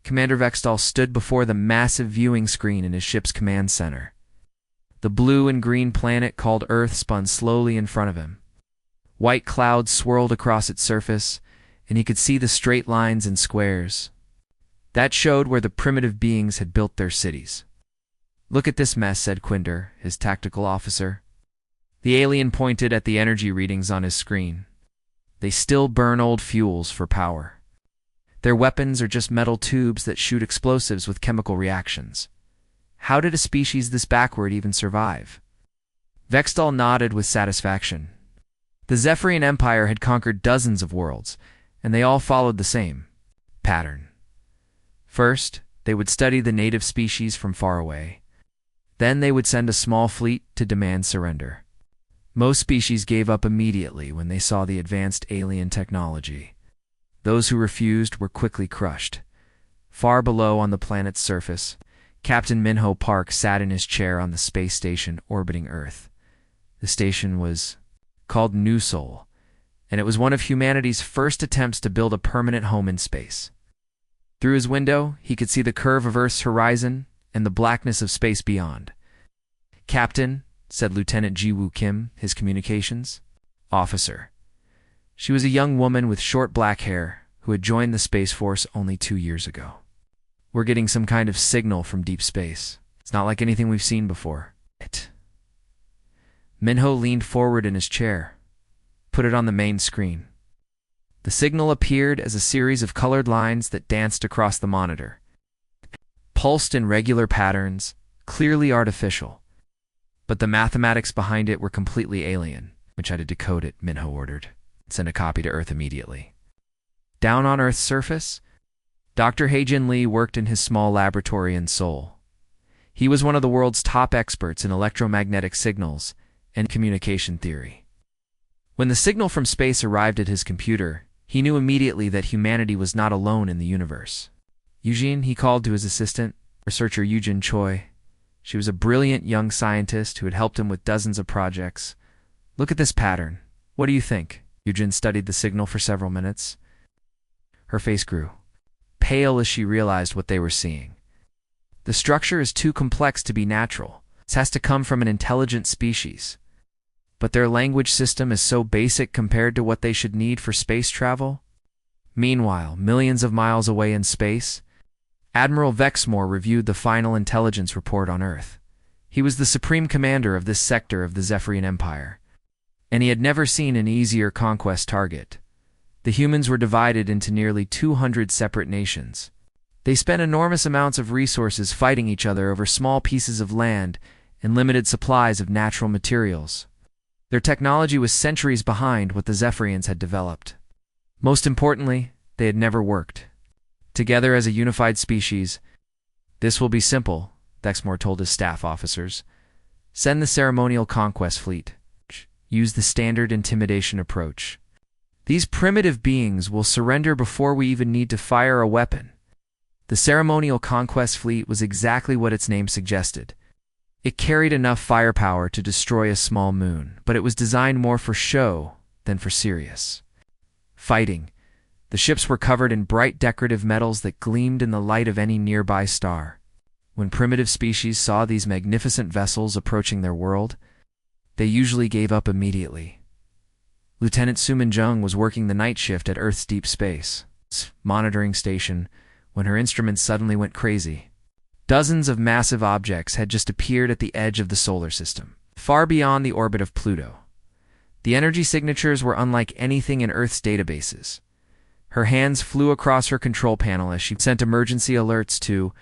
Commander Vextal stood before the massive viewing screen in his ship's command center. The blue and green planet called Earth spun slowly in front of him. White clouds swirled across its surface, and he could see the straight lines and squares. That showed where the primitive beings had built their cities. "Look at this mess," said Quinder, his tactical officer. The alien pointed at the energy readings on his screen. "They still burn old fuels for power. Their weapons are just metal tubes that shoot explosives with chemical reactions. How did a species this backward even survive?" Vextal nodded with satisfaction. The Zephyrian Empire had conquered dozens of worlds, and they all followed the same pattern. First, they would study the native species from far away. Then they would send a small fleet to demand surrender. Most species gave up immediately when they saw the advanced alien technology. Those who refused were quickly crushed. Far below on the planet's surface, Captain Minho Park sat in his chair on the space station orbiting Earth. The station was called New Sol, and it was one of humanity's first attempts to build a permanent home in space. Through his window, he could see the curve of Earth's horizon and the blackness of space beyond. "Captain," said Lieutenant Ji-Woo Kim, his communications officer. She was a young woman with short black hair who had joined the Space Force only 2 years ago. "We're getting some kind of signal from deep space. It's not like anything we've seen before." Minho leaned forward in his chair. "Put it on the main screen." The signal appeared as a series of colored lines that danced across the monitor. Pulsed in regular patterns, clearly artificial. But the mathematics behind it were completely alien. "Which I had to decode it," Minho ordered. "Send a copy to Earth immediately." Down on Earth's surface, Dr. Heijin Lee worked in his small laboratory in Seoul. He was one of the world's top experts in electromagnetic signals and communication theory. When the signal from space arrived at his computer, he knew immediately that humanity was not alone in the universe. "Eugene," he called to his assistant, researcher Eugene Choi. She was a brilliant young scientist who had helped him with dozens of projects. "Look at this pattern. What do you think?" Eugene studied the signal for several minutes. Her face grew pale as she realized what they were seeing. "The structure is too complex to be natural. This has to come from an intelligent species. But their language system is so basic compared to what they should need for space travel." Meanwhile, millions of miles away in space, Admiral Vexmore reviewed the final intelligence report on Earth. He was the supreme commander of this sector of the Zephyrian Empire, and he had never seen an easier conquest target. The humans were divided into nearly 200 separate nations. They spent enormous amounts of resources fighting each other over small pieces of land and limited supplies of natural materials. Their technology was centuries behind what the Zephyrians had developed. Most importantly, they had never worked together as a unified species. "This will be simple," Vexmore told his staff officers. "Send the ceremonial conquest fleet. Use the standard intimidation approach. These primitive beings will surrender before we even need to fire a weapon." The ceremonial conquest fleet was exactly what its name suggested. It carried enough firepower to destroy a small moon, but it was designed more for show than for serious fighting. The ships were covered in bright decorative metals that gleamed in the light of any nearby star. When primitive species saw these magnificent vessels approaching their world, they usually gave up immediately. Lieutenant Suman Jung was working the night shift at Earth's deep space monitoring station when her instruments suddenly went crazy. Dozens of massive objects had just appeared at the edge of the solar system, far beyond the orbit of Pluto. The energy signatures were unlike anything in Earth's databases. Her hands flew across her control panel as she sent emergency alerts to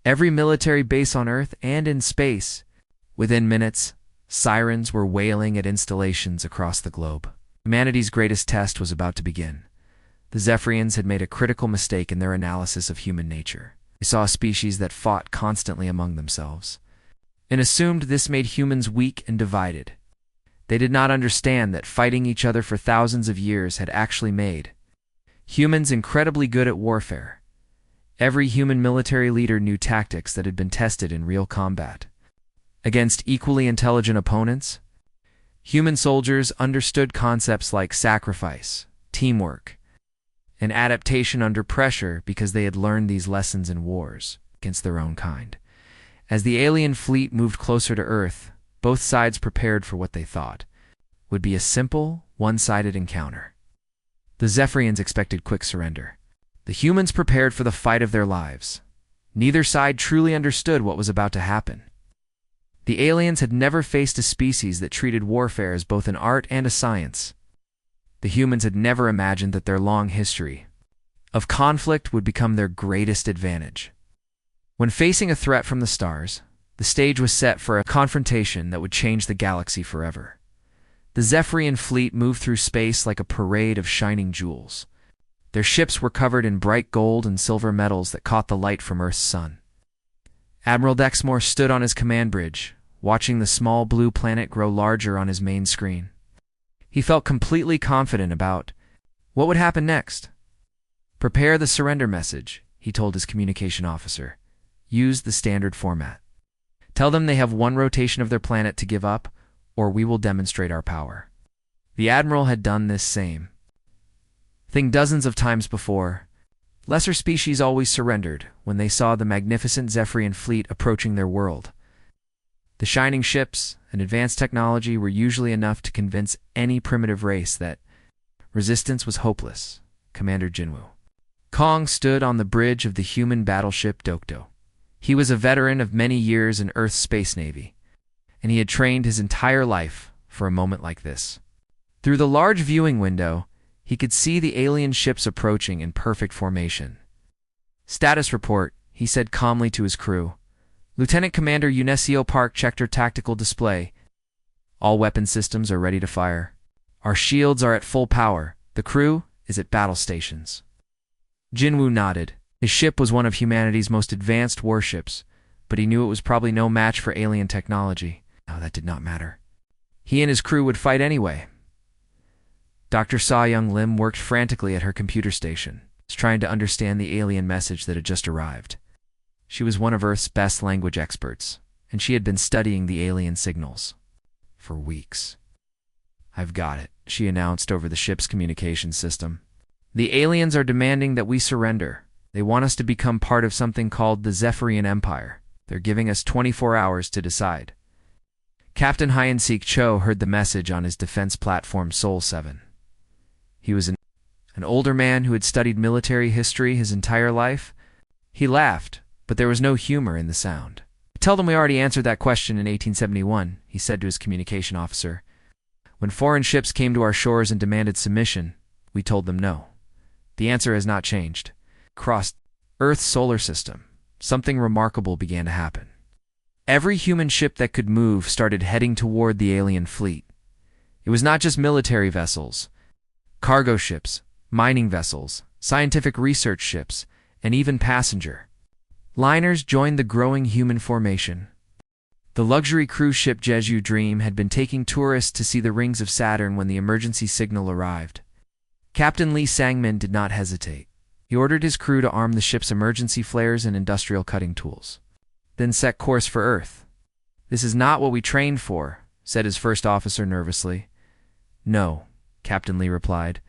every military base on Earth and in space. Within minutes, sirens were wailing at installations across the globe. Humanity's greatest test was about to begin. The Zephyrians had made a critical mistake in their analysis of human nature. They saw a species that fought constantly among themselves, and assumed this made humans weak and divided. They did not understand that fighting each other for thousands of years had actually made humans incredibly good at warfare. Every human military leader knew tactics that had been tested in real combat. Against equally intelligent opponents, human soldiers understood concepts like sacrifice, teamwork, an adaptation under pressure because they had learned these lessons in wars against their own kind. As the alien fleet moved closer to Earth, both sides prepared for what they thought would be a simple, one-sided encounter. The Zephyrians expected quick surrender. The humans prepared for the fight of their lives. Neither side truly understood what was about to happen. The aliens had never faced a species that treated warfare as both an art and a science. The humans had never imagined that their long history of conflict would become their greatest advantage. When facing a threat from the stars, the stage was set for a confrontation that would change the galaxy forever. The Zephyrian fleet moved through space like a parade of shining jewels. Their ships were covered in bright gold and silver metals that caught the light from Earth's sun. Admiral Dexmore stood on his command bridge, watching the small blue planet grow larger on his main screen. He felt completely confident about what would happen next. "Prepare the surrender message," he told his communication officer. "Use the standard format. Tell them they have one rotation of their planet to give up, or we will demonstrate our power." The Admiral had done this same thing dozens of times before. Lesser species always surrendered when they saw the magnificent Zephyrian fleet approaching their world. The shining ships and advanced technology were usually enough to convince any primitive race that resistance was hopeless. Commander Jinwoo Kong stood on the bridge of the human battleship Dokdo. He was a veteran of many years in Earth's space navy, and he had trained his entire life for a moment like this. Through the large viewing window, he could see the alien ships approaching in perfect formation. "Status report," he said calmly to his crew. "Lieutenant Commander Unesio Park checked her tactical display. All weapon systems are ready to fire. Our shields are at full power. The crew is at battle stations." Jinwoo nodded. His ship was one of humanity's most advanced warships, but he knew it was probably no match for alien technology. No, that did not matter. He and his crew would fight anyway. Dr. Saw Young Lim worked frantically at her computer station, trying to understand the alien message that had just arrived. She was one of Earth's best language experts, and she had been studying the alien signals for weeks. "I've got it," she announced over the ship's communication system. "The aliens are demanding that we surrender. They want us to become part of something called the Zephyrian Empire. They're giving us 24 hours to decide." Captain Hyansik Cho heard the message on his defense platform Sol 7. He was an older man who had studied military history his entire life. He laughed, but there was no humor in the sound. "Tell them we already answered that question in 1871, he said to his communication officer. "When foreign ships came to our shores and demanded submission, we told them no. The answer has not changed." Across Earth's solar system, something remarkable began to happen. Every human ship that could move started heading toward the alien fleet. It was not just military vessels. Cargo ships, mining vessels, scientific research ships, and even passenger liners joined the growing human formation. The luxury cruise ship Jeju Dream had been taking tourists to see the rings of Saturn when the emergency signal arrived. Captain Lee Sangmin did not hesitate. He ordered his crew to arm the ship's emergency flares and industrial cutting tools, then set course for Earth. "This is not what we trained for," said his first officer nervously. "No," Captain Lee replied,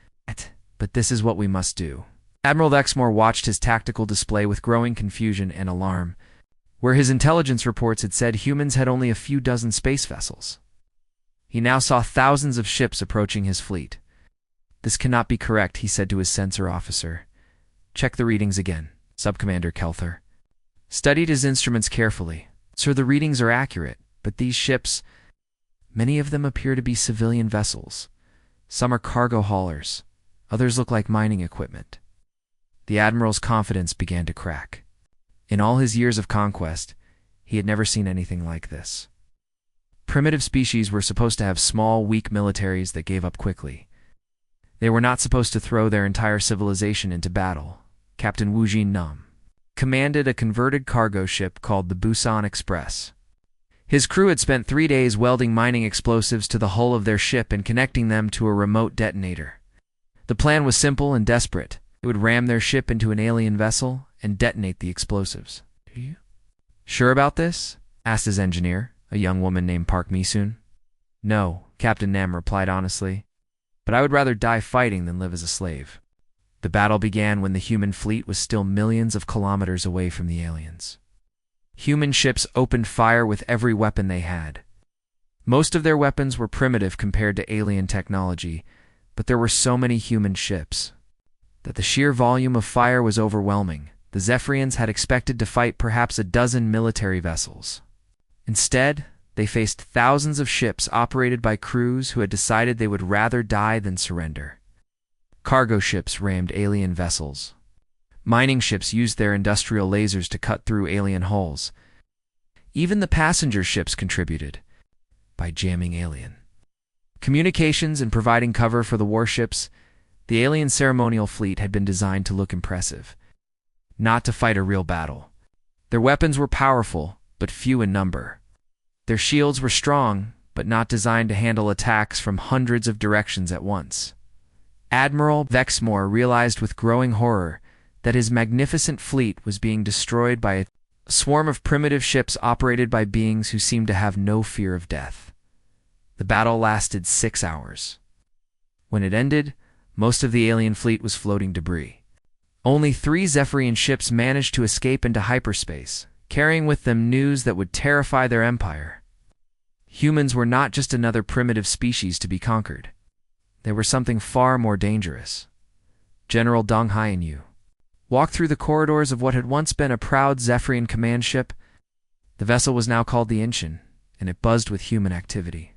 "but this is what we must do." Admiral Dexmore watched his tactical display with growing confusion and alarm. Where his intelligence reports had said humans had only a few dozen space vessels, he now saw thousands of ships approaching his fleet. "This cannot be correct," he said to his sensor officer. "Check the readings again." Subcommander Kelther studied his instruments carefully. "Sir, the readings are accurate, but these ships, many of them appear to be civilian vessels. Some are cargo haulers. Others look like mining equipment." The Admiral's confidence began to crack. In all his years of conquest, he had never seen anything like this. Primitive species were supposed to have small, weak militaries that gave up quickly. They were not supposed to throw their entire civilization into battle. Captain Wu Jin Nam commanded a converted cargo ship called the Busan Express. His crew had spent 3 days welding mining explosives to the hull of their ship and connecting them to a remote detonator. The plan was simple and desperate. It would ram their ship into an alien vessel and detonate the explosives. "Are you sure about this?" asked his engineer, a young woman named Park Misun. "No," Captain Nam replied honestly, "but I would rather die fighting than live as a slave." The battle began when the human fleet was still millions of kilometers away from the aliens. Human ships opened fire with every weapon they had. Most of their weapons were primitive compared to alien technology, but there were so many human ships that the sheer volume of fire was overwhelming. The Zephyrians had expected to fight perhaps a dozen military vessels. Instead, they faced thousands of ships operated by crews who had decided they would rather die than surrender. Cargo ships rammed alien vessels. Mining ships used their industrial lasers to cut through alien hulls. Even the passenger ships contributed by jamming alien communications and providing cover for the warships. The alien ceremonial fleet had been designed to look impressive, not to fight a real battle. Their weapons were powerful, but few in number. Their shields were strong, but not designed to handle attacks from hundreds of directions at once. Admiral Vexmore realized with growing horror that his magnificent fleet was being destroyed by a swarm of primitive ships operated by beings who seemed to have no fear of death. The battle lasted 6 hours. When it ended, most of the alien fleet was floating debris. Only 3 Zephyrian ships managed to escape into hyperspace, carrying with them news that would terrify their empire. Humans were not just another primitive species to be conquered. They were something far more dangerous. General Dong Hai and Yu walked through the corridors of what had once been a proud Zephyrian command ship. The vessel was now called the Inchin, and it buzzed with human activity.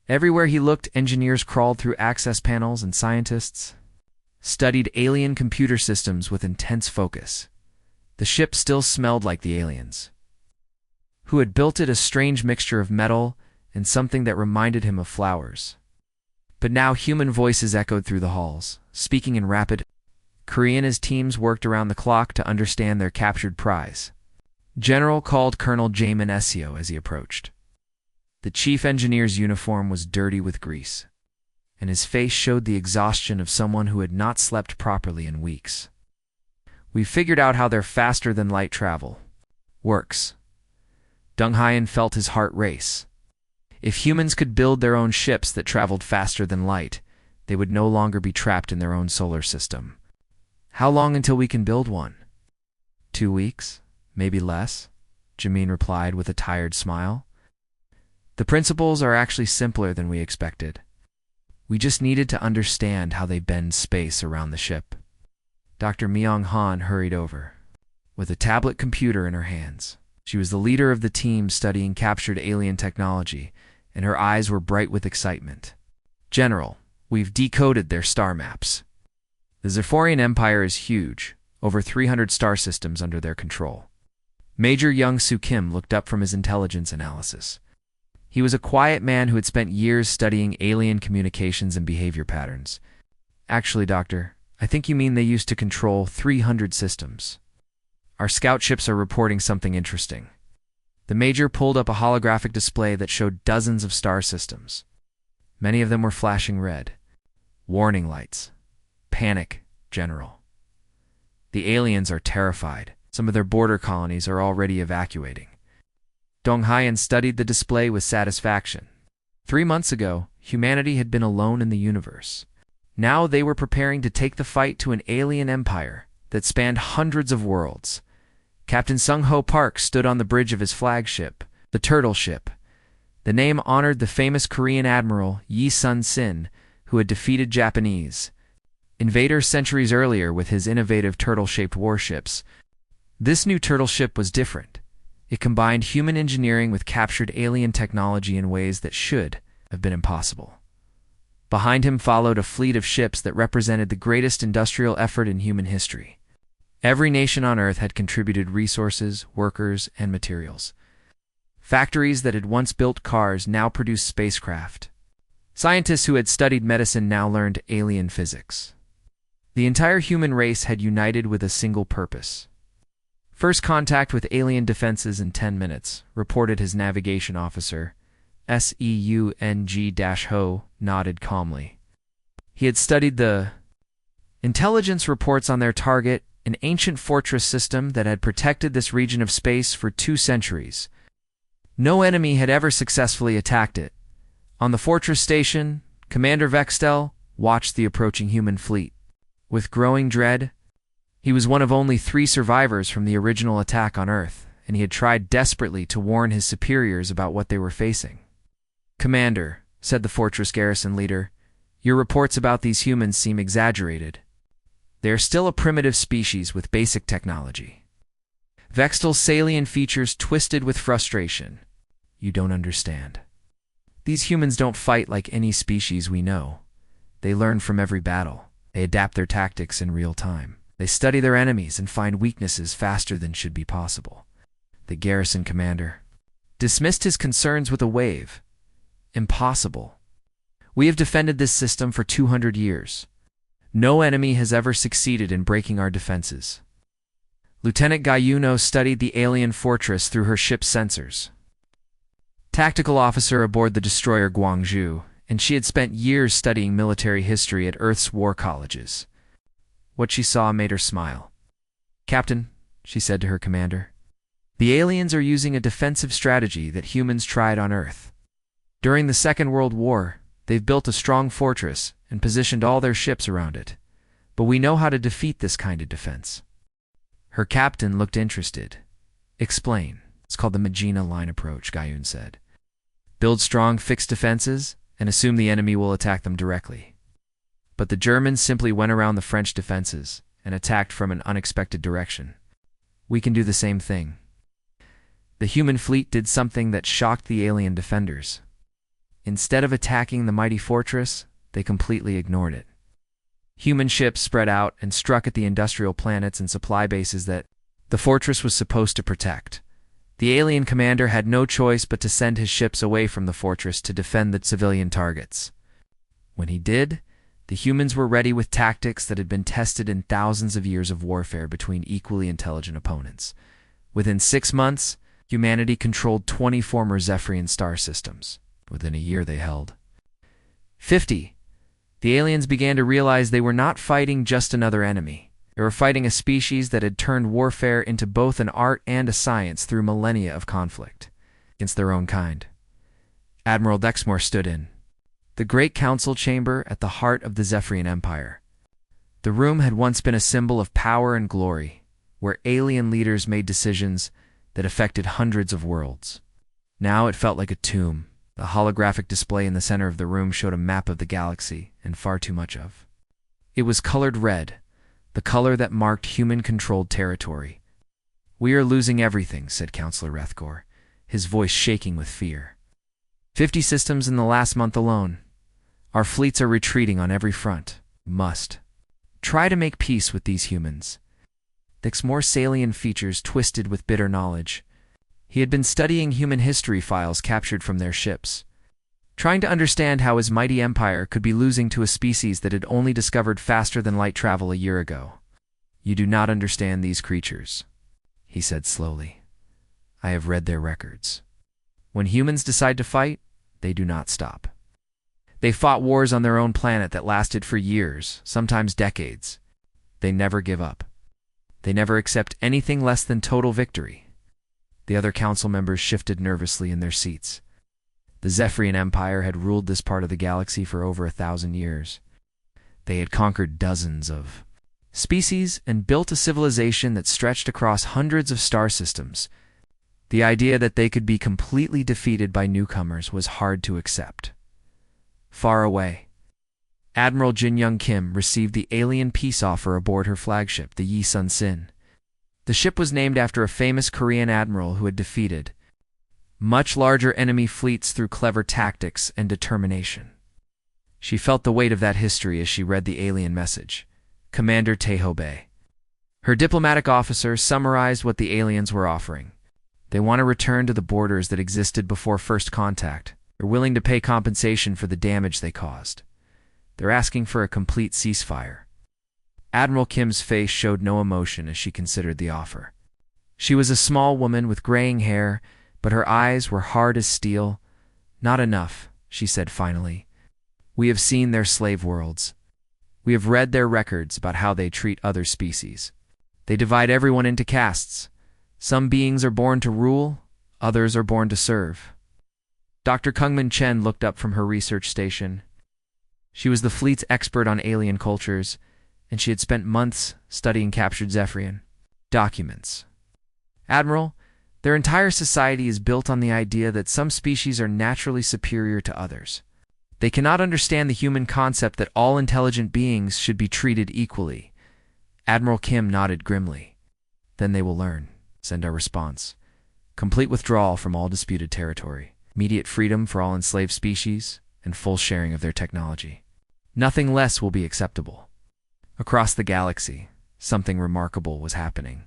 Everywhere he looked, engineers crawled through access panels and scientists studied alien computer systems with intense focus. The ship still smelled like the aliens, who had built it, a strange mixture of metal and something that reminded him of flowers. But now human voices echoed through the halls, speaking in rapid Korean as teams worked around the clock to understand their captured prize. General called Colonel Jamin Essio as he approached. The chief engineer's uniform was dirty with grease, and his face showed the exhaustion of someone who had not slept properly in weeks. "We figured out how their faster-than-light travel works." Dong Haiyan felt his heart race. If humans could build their own ships that traveled faster than light, they would no longer be trapped in their own solar system. "How long until we can build one?" 2 weeks, maybe less, Jamin replied with a tired smile. "The principles are actually simpler than we expected. We just needed to understand how they bend space around the ship." Dr. Myung Han hurried over, with a tablet computer in her hands. She was the leader of the team studying captured alien technology, and her eyes were bright with excitement. "General, we've decoded their star maps. The Zephyrian Empire is huge, over 300 star systems under their control." Major Young Soo Kim looked up from his intelligence analysis. He was a quiet man who had spent years studying alien communications and behavior patterns. "Actually, Doctor, I think you mean they used to control 300 systems. Our scout ships are reporting something interesting." The Major pulled up a holographic display that showed dozens of star systems. Many of them were flashing red. "Warning lights. Panic, General. The aliens are terrified. Some of their border colonies are already evacuating." Dong Haiyan studied the display with satisfaction. 3 months ago, humanity had been alone in the universe. Now they were preparing to take the fight to an alien empire that spanned hundreds of worlds. Captain Sung-Ho Park stood on the bridge of his flagship, the Turtle Ship. The name honored the famous Korean admiral Yi Sun-sin, who had defeated Japanese invaders centuries earlier with his innovative turtle-shaped warships. This new turtle ship was different. It combined human engineering with captured alien technology in ways that should have been impossible. Behind him followed a fleet of ships that represented the greatest industrial effort in human history. Every nation on Earth had contributed resources, workers, and materials. Factories that had once built cars now produced spacecraft. Scientists who had studied medicine now learned alien physics. The entire human race had united with a single purpose. "First contact with alien defenses in 10 minutes, reported his navigation officer. Seung-Ho nodded calmly. He had studied the intelligence reports on their target, an ancient fortress system that had protected this region of space for 2 centuries. No enemy had ever successfully attacked it. On the fortress station, Commander Vextel watched the approaching human fleet. With growing dread, he was one of only 3 survivors from the original attack on Earth, and he had tried desperately to warn his superiors about what they were facing. "Commander," said the fortress garrison leader, "your reports about these humans seem exaggerated. They are still a primitive species with basic technology." Vextel's salient features twisted with frustration. "You don't understand. These humans don't fight like any species we know. They learn from every battle. They adapt their tactics in real time. They study their enemies and find weaknesses faster than should be possible." The garrison commander dismissed his concerns with a wave. "Impossible. We have defended this system for 200 years. No enemy has ever succeeded in breaking our defenses." Lieutenant Gayuno studied the alien fortress through her ship's sensors. Tactical officer aboard the destroyer Guangzhou, and she had spent years studying military history at Earth's war colleges. What she saw made her smile. "Captain," she said to her commander, "the aliens are using a defensive strategy that humans tried on Earth. During the Second World War, they've built a strong fortress and positioned all their ships around it. But we know how to defeat this kind of defense." Her captain looked interested. "Explain." "It's called the Magina line approach," Gayun said. "Build strong fixed defenses and assume the enemy will attack them directly." But the Germans simply went around the French defenses and attacked from an unexpected direction. "We can do the same thing." The human fleet did something that shocked the alien defenders. Instead of attacking the mighty fortress, they completely ignored it. Human ships spread out and struck at the industrial planets and supply bases that the fortress was supposed to protect. The alien commander had no choice but to send his ships away from the fortress to defend the civilian targets. When he did, the humans were ready with tactics that had been tested in thousands of years of warfare between equally intelligent opponents. Within 6 months, humanity controlled 20 former Zephyrian star systems. Within a year they held 50. The aliens began to realize they were not fighting just another enemy. They were fighting a species that had turned warfare into both an art and a science through millennia of conflict against their own kind. Admiral Dexmore stood in the great council chamber at the heart of the Zephyrian Empire. The room had once been a symbol of power and glory, where alien leaders made decisions that affected hundreds of worlds. Now it felt like a tomb. The holographic display in the center of the room showed a map of the galaxy, and far too much of. It was colored red, the color that marked human-controlled territory. "We are losing everything," said Counselor Rethgor, his voice shaking with fear. 50 systems in the last month alone. Our fleets are retreating on every front. We must try to make peace with these humans." Dexmore's salient features twisted with bitter knowledge. He had been studying human history files captured from their ships, trying to understand how his mighty empire could be losing to a species that had only discovered faster-than-light travel a year ago. "You do not understand these creatures," he said slowly. "I have read their records. When humans decide to fight, they do not stop. They fought wars on their own planet that lasted for years, sometimes decades. They never give up. They never accept anything less than total victory." The other council members shifted nervously in their seats. The Zephyrian Empire had ruled this part of the galaxy for over 1,000 years. They had conquered dozens of species and built a civilization that stretched across hundreds of star systems. The idea that they could be completely defeated by newcomers was hard to accept. Far away, Admiral Jin Young Kim received the alien peace offer aboard her flagship, the Yi Sun Sin. The ship was named after a famous Korean admiral who had defeated much larger enemy fleets through clever tactics and determination. She felt the weight of that history as she read the alien message. Commander Taeho Bay. Her diplomatic officer summarized what the aliens were offering. They want to return to the borders that existed before first contact. They're willing to pay compensation for the damage they caused. They're asking for a complete ceasefire. Admiral Kim's face showed no emotion as she considered the offer. She was a small woman with graying hair, but her eyes were hard as steel. "Not enough," she said finally. "We have seen their slave worlds. We have read their records about how they treat other species. They divide everyone into castes. Some beings are born to rule, others are born to serve." Dr. Kungmin Chen looked up from her research station. She was the fleet's expert on alien cultures, and she had spent months studying captured Zephyrian documents. Admiral, their entire society is built on the idea that some species are naturally superior to others. They cannot understand the human concept that all intelligent beings should be treated equally. Admiral Kim nodded grimly. Then they will learn. Send our response. Complete withdrawal from all disputed territory. Immediate freedom for all enslaved species, and full sharing of their technology. Nothing less will be acceptable. Across the galaxy, something remarkable was happening.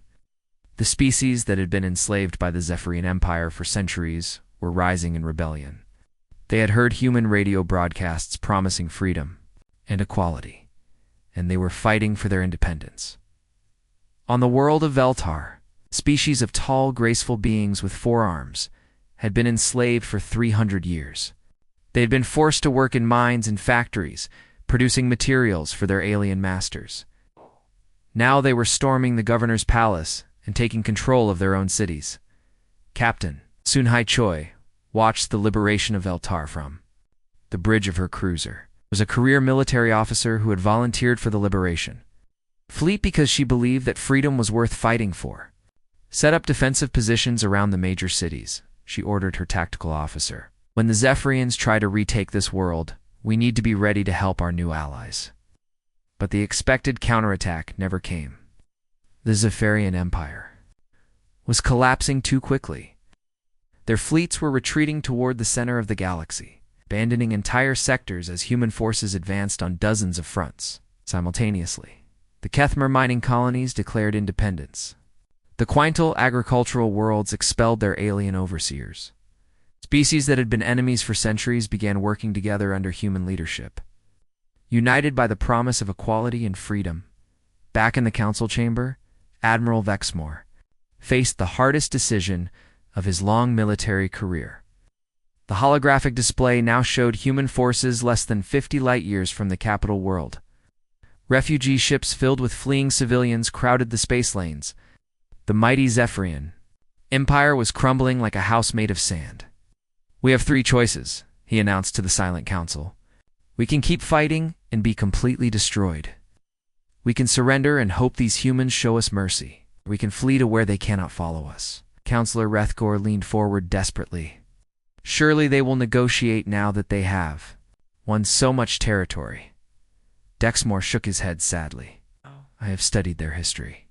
The species that had been enslaved by the Zephyrian Empire for centuries were rising in rebellion. They had heard human radio broadcasts promising freedom and equality, and they were fighting for their independence. On the world of Veltar, species of tall, graceful beings with 4 arms had been enslaved for 300 years. They had been forced to work in mines and factories, producing materials for their alien masters. Now they were storming the governor's palace and taking control of their own cities. Captain Sunhai Choi watched the liberation of Veltar from the bridge of her cruiser. Was a career military officer who had volunteered for the liberation fleet because she believed that freedom was worth fighting for. Set up defensive positions around the major cities, she ordered her tactical officer. When the Zephyrians try to retake this world, we need to be ready to help our new allies. But the expected counterattack never came. The Zephyrian Empire was collapsing too quickly. Their fleets were retreating toward the center of the galaxy, abandoning entire sectors as human forces advanced on dozens of fronts. Simultaneously, the Kethmer mining colonies declared independence. The Quintal agricultural worlds expelled their alien overseers. Species that had been enemies for centuries began working together under human leadership. United by the promise of equality and freedom, back in the council chamber, Admiral Vexmore faced the hardest decision of his long military career. The holographic display now showed human forces less than 50 light-years from the capital world. Refugee ships filled with fleeing civilians crowded the space lanes. The mighty Zephyrian Empire was crumbling like a house made of sand. "We have 3 choices," he announced to the Silent Council. "We can keep fighting and be completely destroyed. We can surrender and hope these humans show us mercy. We can flee to where they cannot follow us." Counselor Rethgor leaned forward desperately. "Surely they will negotiate now that they have won so much territory." Dexmore shook his head sadly. "I have studied their history.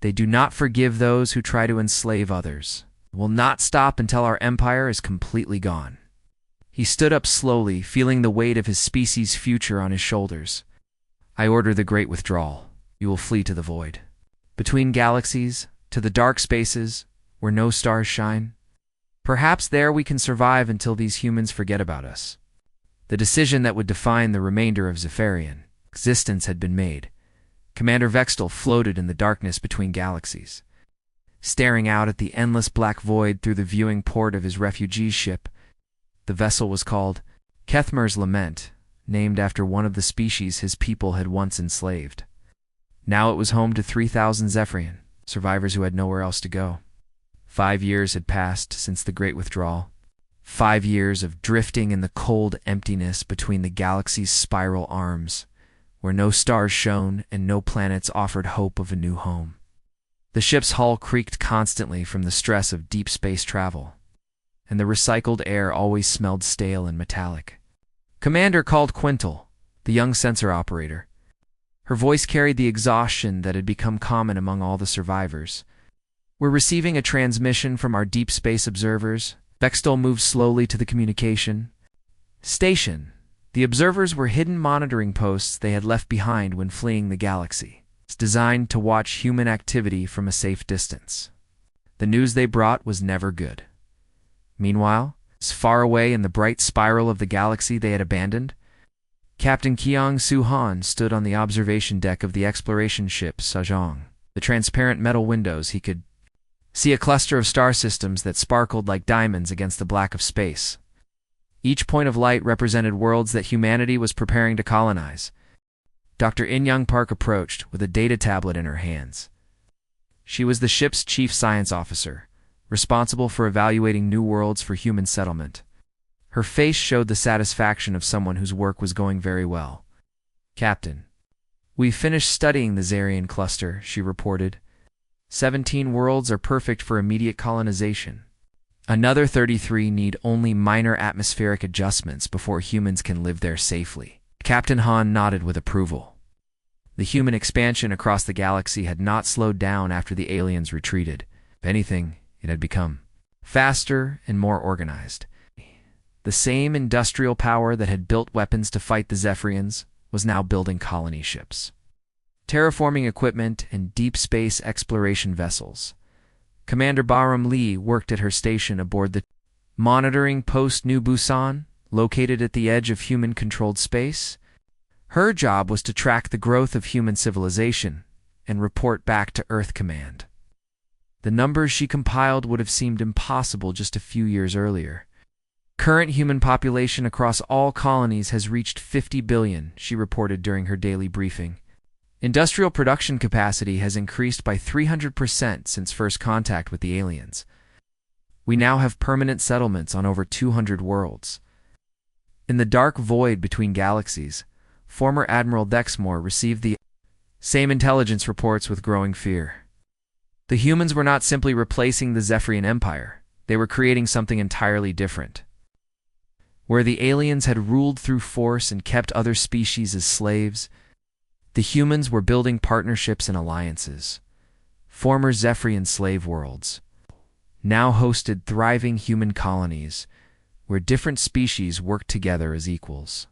They do not forgive those who try to enslave others. Will not stop until our empire is completely gone." He stood up slowly, feeling the weight of his species' future on his shoulders. "I order the Great Withdrawal. You will flee to the void. Between galaxies, to the dark spaces, where no stars shine. Perhaps there we can survive until these humans forget about us." The decision that would define the remainder of Zephyrian existence had been made. Commander Vextel floated in the darkness between galaxies. Staring out at the endless black void through the viewing port of his refugee ship, the vessel was called Kethmer's Lament, named after one of the species his people had once enslaved. Now it was home to 3,000 Zephyrian, survivors who had nowhere else to go. 5 years had passed since the Great Withdrawal. 5 years of drifting in the cold emptiness between the galaxy's spiral arms, where no stars shone and no planets offered hope of a new home. The ship's hull creaked constantly from the stress of deep space travel, and the recycled air always smelled stale and metallic. Commander called Quintal, the young sensor operator. Her voice carried the exhaustion that had become common among all the survivors. "We're receiving a transmission from our deep space observers." Vextel moved slowly to the communication station. The observers were hidden monitoring posts they had left behind when fleeing the galaxy. It's designed to watch human activity from a safe distance. The news they brought was never good. Meanwhile, as far away in the bright spiral of the galaxy they had abandoned, Captain Keong Su-han stood on the observation deck of the exploration ship Sajong. The transparent metal windows, he could see a cluster of star systems that sparkled like diamonds against the black of space. Each point of light represented worlds that humanity was preparing to colonize. Dr. In-young Park approached with a data tablet in her hands. She was the ship's chief science officer, responsible for evaluating new worlds for human settlement. Her face showed the satisfaction of someone whose work was going very well. "Captain, "We finished studying the Zarian cluster," she reported. 17 worlds are perfect for immediate colonization. Another 33 need only minor atmospheric adjustments before humans can live there safely. Captain Han nodded with approval. The human expansion across the galaxy had not slowed down after the aliens retreated. If anything, it had become faster and more organized. The same industrial power that had built weapons to fight the Zephyrians was now building colony ships, terraforming equipment, and deep space exploration vessels. Commander Bahram Lee worked at her station aboard the monitoring post New Busan, located at the edge of human-controlled space. Her job was to track the growth of human civilization and report back to Earth Command. The numbers she compiled would have seemed impossible just a few years earlier. Current human population across all colonies has reached 50 billion, she reported during her daily briefing. Industrial production capacity has increased by 300% since first contact with the aliens. We now have permanent settlements on over 200 worlds. In the dark void between galaxies, former Admiral Dexmore received the same intelligence reports with growing fear. The humans were not simply replacing the Zephyrian Empire, they were creating something entirely different. Where the aliens had ruled through force and kept other species as slaves, the humans were building partnerships and alliances. Former Zephyrian slave worlds now hosted thriving human colonies where different species worked together as equals.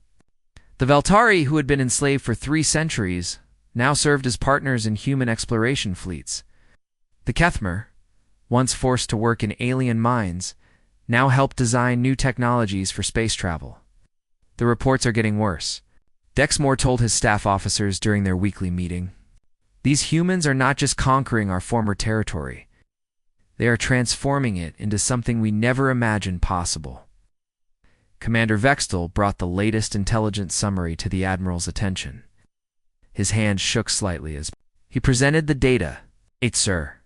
The Veltari, who had been enslaved for 3 centuries, now served as partners in human exploration fleets. The Kethmer, once forced to work in alien mines, now helped design new technologies for space travel. The reports are getting worse, Dexmore told his staff officers during their weekly meeting. These humans are not just conquering our former territory. They are transforming it into something we never imagined possible. Commander Vextel brought the latest intelligence summary to the Admiral's attention. His hand shook slightly as he presented the data. "Eight, sir.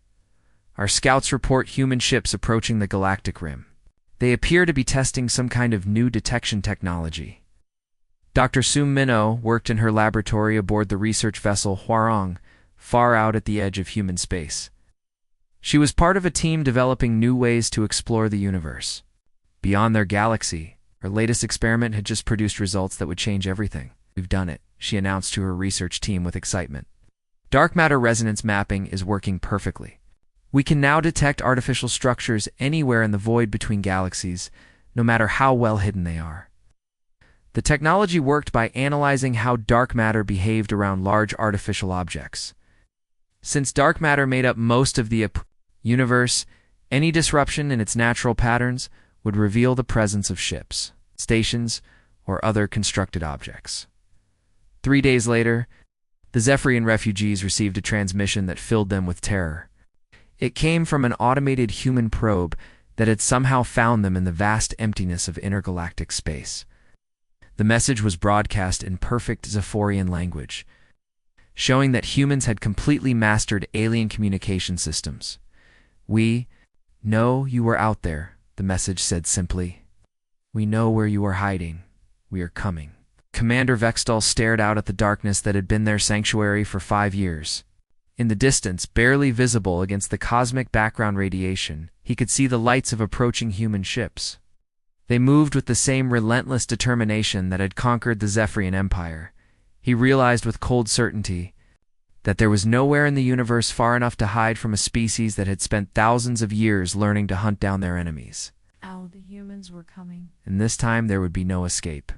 Our scouts report human ships approaching the galactic rim. They appear to be testing some kind of new detection technology." Dr. Sum Minho worked in her laboratory aboard the research vessel Hwarong, far out at the edge of human space. She was part of a team developing new ways to explore the universe. Beyond their galaxy, her latest experiment had just produced results that would change everything. "We've done it," she announced to her research team with excitement. "Dark matter resonance mapping is working perfectly. We can now detect artificial structures anywhere in the void between galaxies, no matter how well hidden they are." The technology worked by analyzing how dark matter behaved around large artificial objects. Since dark matter made up most of the universe, any disruption in its natural patterns would reveal the presence of ships, stations, or other constructed objects. 3 days later, the Zephyrian refugees received a transmission that filled them with terror. It came from an automated human probe that had somehow found them in the vast emptiness of intergalactic space. The message was broadcast in perfect Zephyrian language, showing that humans had completely mastered alien communication systems. "We know you are out there," the message said simply. "We know where you are hiding. We are coming." Commander Vextel stared out at the darkness that had been their sanctuary for 5 years. In the distance, barely visible against the cosmic background radiation, he could see the lights of approaching human ships. They moved with the same relentless determination that had conquered the Zephyrian Empire. He realized with cold certainty that there was nowhere in the universe far enough to hide from a species that had spent thousands of years learning to hunt down their enemies. The humans were coming. And this time there would be no escape.